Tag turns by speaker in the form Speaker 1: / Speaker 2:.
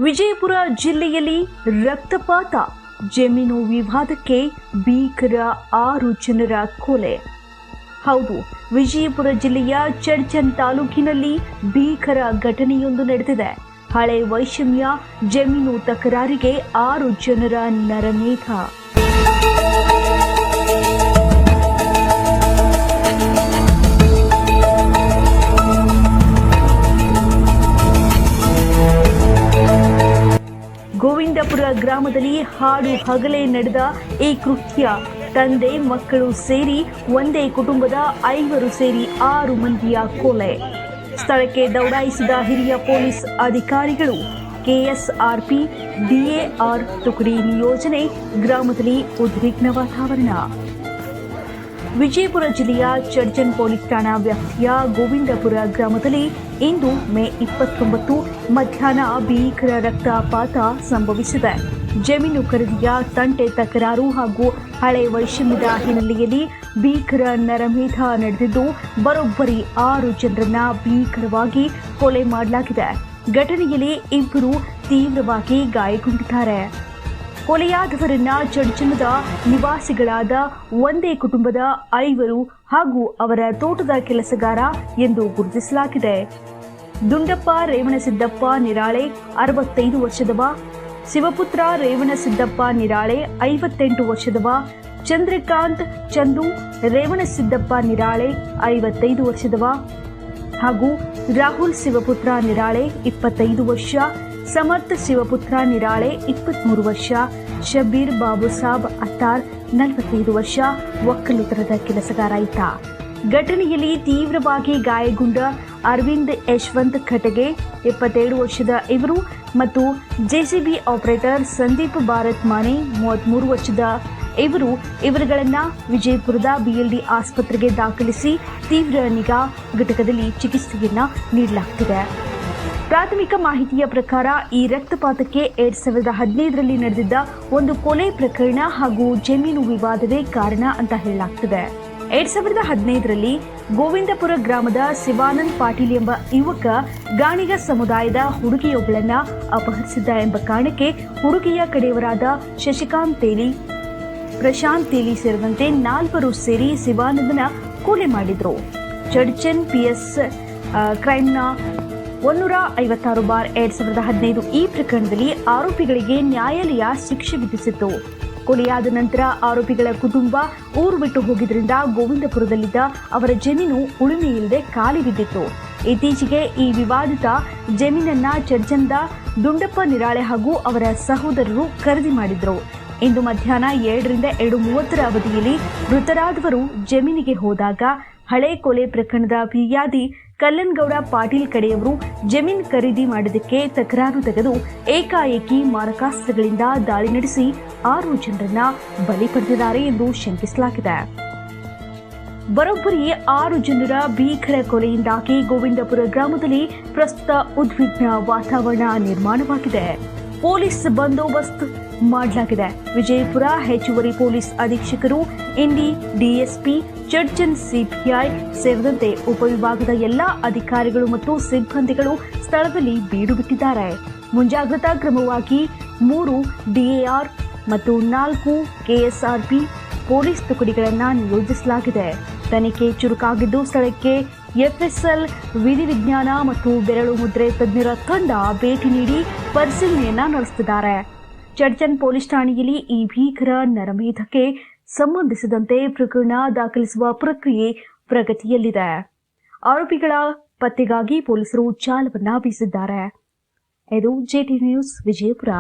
Speaker 1: ವಿಜಯಪುರ ಜಿಲ್ಲೆಯಲ್ಲಿ ರಕ್ತಪಾತ, ಜಮೀನು ವಿವಾದಕ್ಕೆ ಭೀಕರ 6 ಜನರ ಕೊಲೆ. ಹೌದು, ವಿಜಯಪುರ ಜಿಲ್ಲೆಯ ಚಡ್ಚನ್ ತಾಲೂಕಿನಲ್ಲಿ ಭೀಕರ ಘಟನೆಯೊಂದು ನಡೆದಿದೆ. ಹಳೆ ವೈಷಮ್ಯ, ಜಮೀನು ತಕರಾರಿಗೆ 6 ಜನರ ನರಮೇಧ. ಗೋವಿಂದಪುರ ಗ್ರಾಮದಲ್ಲಿ ಹಾಡು ಹಗಲೇ ನಡೆದ ಈ ಕೃತ್ಯ ತಂದೆ ಮಕ್ಕಳು ಸೇರಿ ಒಂದೇ ಕುಟುಂಬದ 5 ಸೇರಿ 6 ಮಂದಿಯ ಕೊಲೆ. ಸ್ಥಳಕ್ಕೆ ದೌಡಾಯಿಸಿದ ಹಿರಿಯ ಪೊಲೀಸ್ ಅಧಿಕಾರಿಗಳು, ಕೆಎಸ್ಆರ್ಪಿ, ಡಿಎಆರ್ ತುಕಡಿ ನಿಯೋಜನೆ, ಗ್ರಾಮದಲ್ಲಿ ಉದ್ವಿಗ್ನ ವಾತಾವರಣ. ವಿಜಯಪುರ ಜಿಲ್ಲೆಯ ಚಡ್ಚನ್ ಪೊಲೀಸ್ ಠಾಣಾ ವ್ಯಾಪ್ತಿಯ ಗೋವಿಂದಪುರ ಗ್ರಾಮದಲ್ಲಿ ಇಂದು ಮೇ 29 ಮಧ್ಯಾಹ್ನ ಭೀಕರ ರಕ್ತಪಾತ ಸಂಭವಿಸಿದೆ. ಜಮೀನು ಖರೀದಿಯ ತಂಟೆ ತಕರಾರು ಹಾಗೂ ಹಳೆ ವೈಷಮ್ಯದ ಹಿನ್ನೆಲೆಯಲ್ಲಿ ಭೀಕರ ನರಮೇಧ ನಡೆದಿದ್ದು, ಬರೋಬ್ಬರಿ 6 ಜನರನ್ನ ಭೀಕರವಾಗಿ ಕೊಲೆ ಮಾಡಲಾಗಿದೆ. ಘಟನೆಯಲ್ಲಿ 2 ತೀವ್ರವಾಗಿ ಗಾಯಗೊಂಡಿದ್ದಾರೆ. ಕೊಲೆಯಾದವರನ್ನ ಚಡ್ಚನದ ನಿವಾಸಿಗಳಾದ ಒಂದೇ ಕುಟುಂಬದ 5 ಹಾಗೂ ಅವರ ತೋಟದ ಕೆಲಸಗಾರ ಎಂದು ಗುರುತಿಸಲಾಗಿದೆ. ದುಂಡಪ್ಪ ರೇವಣಸಿದ್ದಪ್ಪ ನಿರಾಳೆ 65 ವರ್ಷದವ, ಶಿವಪುತ್ರ ರೇವಣಸಿದ್ದಪ್ಪ ನಿರಾಳೆ 58 ವರ್ಷದವ, ಚಂದ್ರಕಾಂತ್ ಚಂದು ರೇವಣಸಿದ್ದಪ್ಪ ನಿರಾಳೆ 55 ವರ್ಷದವ ಹಾಗೂ ರಾಹುಲ್ ಶಿವಪುತ್ರ ನಿರಾಳೆ 25 ವರ್ಷ, ಸಮರ್ಥ ಶಿವಪುತ್ರ ನಿರಾಳೆ 23 ವರ್ಷ, ಶಬೀರ್ ಬಾಬುಸಾಬ್ ಅತ್ತಾರ್ 45 ವರ್ಷ ಒಕ್ಕಲುತನದ ಕೆಲಸಗಾರ ಇದ್ದ. ಘಟನೆಯಲ್ಲಿ ತೀವ್ರವಾಗಿ ಗಾಯಗೊಂಡ ಅರವಿಂದ್ ಯಶವಂತ್ ಖಟಗೆ 27 ವರ್ಷದ ಇವರು ಮತ್ತು ಜೆಸಿಬಿ ಆಪರೇಟರ್ ಸಂದೀಪ್ ಭಾರತ್ ಮಾನೆ 33 ವರ್ಷದ ಇವರುಗಳನ್ನ ವಿಜಯಪುರದ ಬಿಎಲ್ಡಿ ಆಸ್ಪತ್ರೆಗೆ ದಾಖಲಿಸಿ ತೀವ್ರ ನಿಗಾ ಘಟಕದಲ್ಲಿ ಚಿಕಿತ್ಸೆಯನ್ನ ನೀಡಲಾಗುತ್ತಿದೆ. ಪ್ರಾಥಮಿಕ ಮಾಹಿತಿಯ ಪ್ರಕಾರ ಈ ರಕ್ತಪಾತಕ್ಕೆ 2015ರಲ್ಲಿ ನಡೆದಿದ್ದ ಒಂದು ಕೊಲೆ ಪ್ರಕರಣ ಹಾಗೂ ಜಮೀನು ವಿವಾದವೇ ಕಾರಣ ಅಂತ ಹೇಳಲಾಗ್ತಿದೆ. 2015ರಲ್ಲಿ ಗೋವಿಂದಪುರ ಗ್ರಾಮದ ಶಿವಾನಂದ್ ಪಾಟೀಲ್ ಎಂಬ ಯುವಕ ಗಾಣಿಗ ಸಮುದಾಯದ ಹುಡುಗಿಯೊಬ್ಬಳನ್ನ ಅಪಹರಿಸಿದ್ದ ಎಂಬ ಕಾರಣಕ್ಕೆ ಹುಡುಗಿಯ ಕಡೆಯವರಾದ ಶಶಿಕಾಂತ್ ತೇಲಿ, ಪ್ರಶಾಂತ್ ತೇಲಿ ಸೇರಿದಂತೆ 4 ಸೇರಿ ಶಿವಾನಂದನ ಕೊಲೆ ಮಾಡಿದ್ರು. ಚಡ್ಚನ್ ಪಿಎಸ್ ಕ್ರೈಮ್ನ 156/2015 ಈ ಪ್ರಕರಣದಲ್ಲಿ ಆರೋಪಿಗಳಿಗೆ ನ್ಯಾಯಾಲಯ ಶಿಕ್ಷೆ ವಿಧಿಸಿತ್ತು. ಕೊಲೆಯಾದ ನಂತರ ಆರೋಪಿಗಳ ಕುಟುಂಬ ಊರು ಬಿಟ್ಟು ಹೋಗಿದ್ದರಿಂದ ಗೋವಿಂದಪುರದಲ್ಲಿದ್ದ ಅವರ ಜಮೀನು ಉಳುಮೆ ಇಲ್ಲದೆ ಖಾಲಿ ಬಿದ್ದಿತ್ತು. ಇತ್ತೀಚೆಗೆ ಈ ವಿವಾದಿತ ಜಮೀನನ್ನ ಚಡ್ಚನ್ದ ದುಂಡಪ್ಪ ನಿರಾಳೆ ಹಾಗೂ ಅವರ ಸಹೋದರರು ಖರೀದಿ ಮಾಡಿದ್ರು. ಇಂದು ಮಧ್ಯಾಹ್ನ 2 ರಿಂದ 2:30 ಅವಧಿಯಲ್ಲಿ ಮೃತರಾದವರು ಜಮೀನಿಗೆ ಹೋದಾಗ ಹಳೆ ಕೊಲೆ ಪ್ರಕರಣದ ಫಿರ್ಯಾದಿ ಕಲ್ಲನಗೌಡ ಪಾಟೀಲ್ ಕಡೆಯವರು ಜಮೀನು ಖರೀದಿ ಮಾಡಿದ್ದಕ್ಕೆ ತಕರಾರು ತೆಗೆದು ಏಕಾಏಕಿ ಮಾರಕಾಸ್ತ್ರಗಳಿಂದ ದಾಳಿ ನಡೆಸಿ 6 ಜನರನ್ನ ಬಲಿ ಪಡೆದಿದ್ದಾರೆ ಎಂದು ಶಂಕಿಸಲಾಗಿದೆ. ಬರೋಬ್ಬರಿ 6 ಜನರ ಭೀಕರ ಕೊಲೆಯಿಂದಾಗಿ ಗೋವಿಂದಪುರ ಗ್ರಾಮದಲ್ಲಿ ಪ್ರಸ್ತುತ ಉದ್ವಿಗ್ನ ವಾತಾವರಣ ನಿರ್ಮಾಣವಾಗಿದೆ. ಪೊಲೀಸ್ ಬಂದೋಬಸ್ತ್ ಮಾಡಲಾಗಿದೆ. ವಿಜಯಪುರ ಹೆಚ್ಚುವರಿ ಪೊಲೀಸ್ ಅಧೀಕ್ಷಕರು, ಇಂಡಿ ಡಿಎಸ್ಪಿ, ಚಡ್ಚನ್ ಸಿಪಿಐ ಸೇರಿದಂತೆ ಉಪವಿಭಾಗದ ಎಲ್ಲಾ ಅಧಿಕಾರಿಗಳು ಮತ್ತು ಸಿಬ್ಬಂದಿಗಳು ಸ್ಥಳದಲ್ಲಿ ಬೀಡು ಬಿಟ್ಟಿದ್ದಾರೆ. ಮುಂಜಾಗ್ರತಾ ಕ್ರಮವಾಗಿ 3 ಡಿಎಆರ್ ಮತ್ತು 4 ಕೆಎಸ್ಆರ್ಪಿ ಪೊಲೀಸ್ ತುಕಡಿಗಳನ್ನು ನಿಯೋಜಿಸಲಾಗಿದೆ. ತನಿಖೆ ಚುರುಕಾಗಿದ್ದು, ಸ್ಥಳಕ್ಕೆ ಎಫ್ಎಸ್ಎಲ್, ವಿಧಿವಿಜ್ಞಾನ ಮತ್ತು ಬೆರಳು ಮುದ್ರೆ ತಜ್ಞರ ತಂಡ ಭೇಟಿ ನೀಡಿ ಪರಿಶೀಲನೆಯನ್ನ ನಡೆಸುತ್ತಿದ್ದಾರೆ. ಚಡ್ಚನ್ ಪೊಲೀಸ್ ಠಾಣೆಯಲ್ಲಿ ಈ ಭೀಕರ ನರಮೇಧಕ್ಕೆ ಸಂಬಂಧಿಸಿದಂತೆ ಪ್ರಕರಣ ದಾಖಲಿಸುವ ಪ್ರಕ್ರಿಯೆ ಪ್ರಗತಿಯಲ್ಲಿದೆ. ಆರೋಪಿಗಳ ಪತ್ತೆಗಾಗಿ ಪೊಲೀಸರು ಜಾಲವನ್ನ ಬೀಸಿದ್ದಾರೆ. ಇದು ಜೆಟಿ ನ್ಯೂಸ್ ವಿಜಯಪುರ.